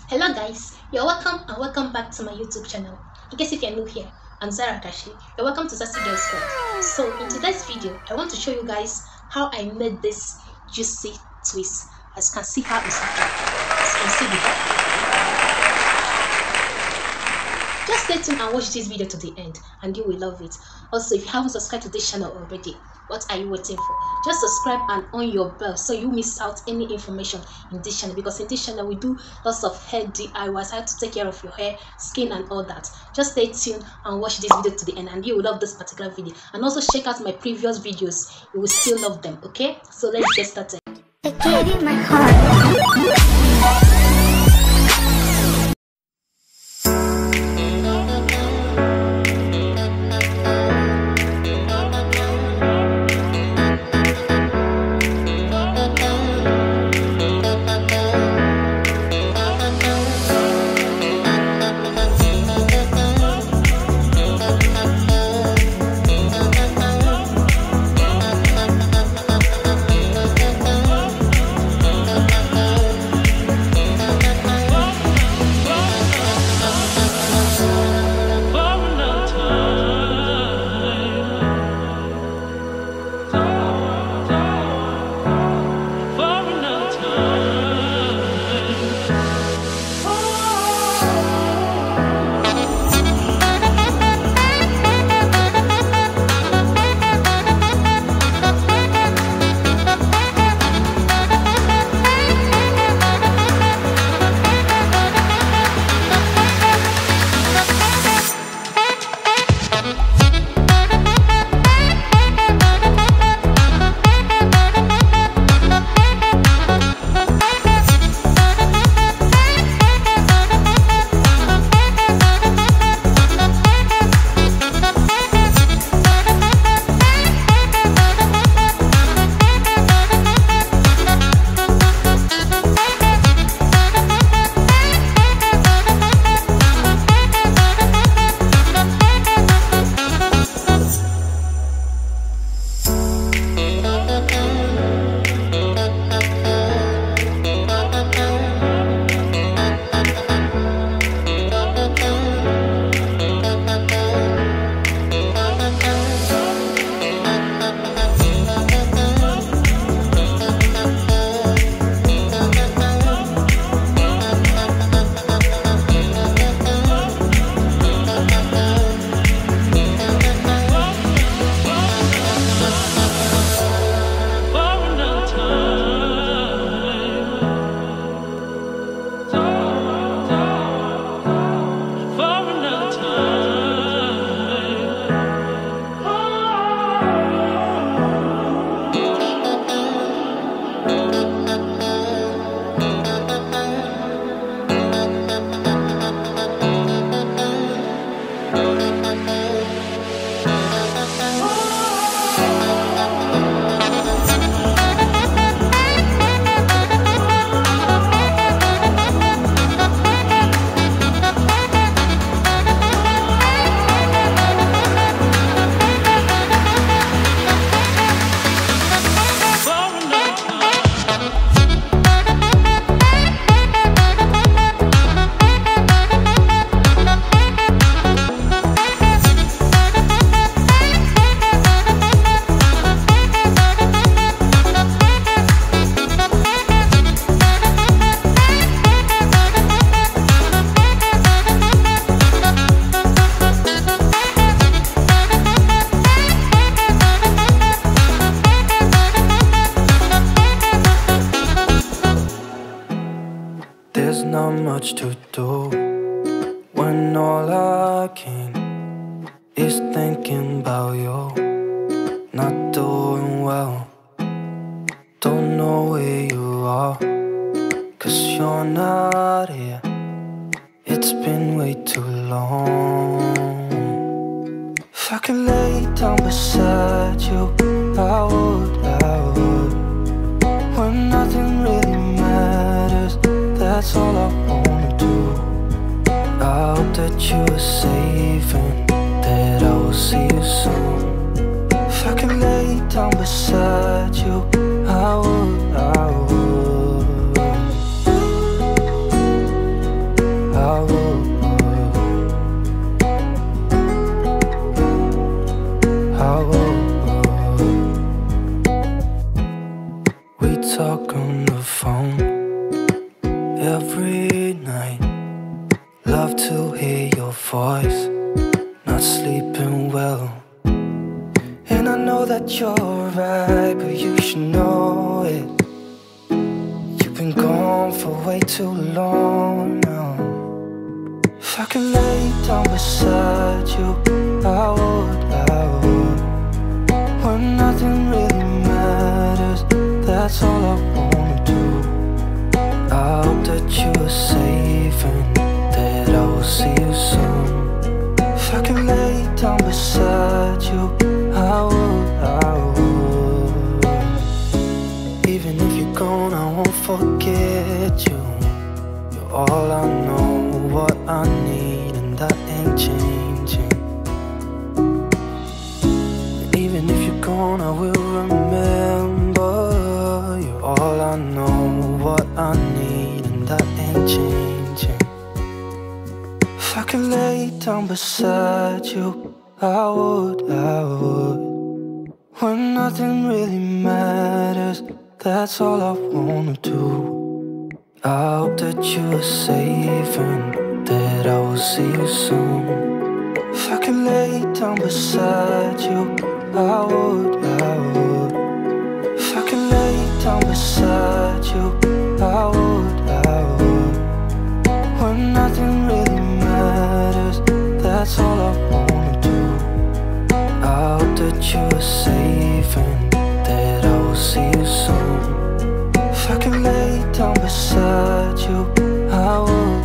Hello guys, you're welcome and welcome back to my YouTube channel. In case if you're new here, I'm Zara Kashi. You're welcome to Sassy Girls World. So in today's video, I want to show you guys how I made this juicy twist. As you can see how it's looking. As you can see before. Just stay tuned and watch this video to the end and you will love it. Also, if you haven't subscribed to this channel already, what are you waiting for? Just subscribe and on your bell so you miss out any information in this channel, because in this channel we do lots of hair DIYs, how to take care of your hair, skin and all that. Just stay tuned and watch this video to the end and you will love this particular video. And also check out my previous videos, you will still love them. Okay, so let's get started. I gave you my heart. There's not much to do when all I can is thinking about you. Not doing well, don't know where you are, 'cause you're not here. It's been way too long. If I could lay down beside you, I would. When nothing really matters, that's all I wanna do. I hope that you are safe and that I will see you soon. If I could lay down beside you, I would. every night. Love to hear your voice, not sleeping well. And I know that you're right, but you should know it. You've been gone for way too long now. If I could lay down beside you, I would. When nothing really matters, that's all I wanna do. I hope that you are safe and that I will see you soon. If I could lay down beside you, I would. Even if you're gone, I won't forget you. You're all I know, what I need, and that ain't changing. Even if you're gone, I will remember. You're all I know, what I need, and that ain't changing. If I could lay down beside you, I would. When nothing really matters, that's all I wanna do. I hope that you are safe and that I will see you soon. If I could lay down beside you, I would. If I could lay down beside you, I would. When nothing really matters, that's all I wanna do. I hope that you are safe and that I will see you soon. If I could lay down beside you, I would.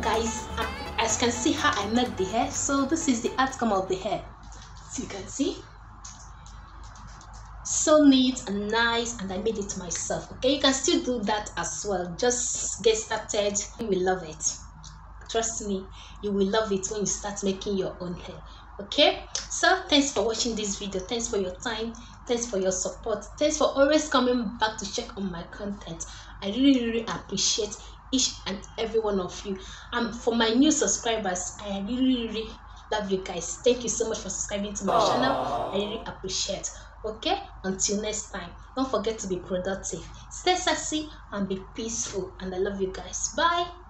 guys, as you can see how I made the hair. So this is the outcome of the hair, so you can see. so neat and nice, and I made it myself. Okay, you can still do that as well. Just get started. You will love it. Trust me, you will love it when you start making your own hair. Okay, so thanks for watching this video. Thanks for your time. Thanks for your support. Thanks for always coming back to check on my content. I really appreciate each and every one of you. And for my new subscribers, I really love you guys. Thank you so much for subscribing to my channel. I really appreciate. Okay, until next time, don't forget to be productive, stay sexy, and be peaceful. And I love you guys. Bye.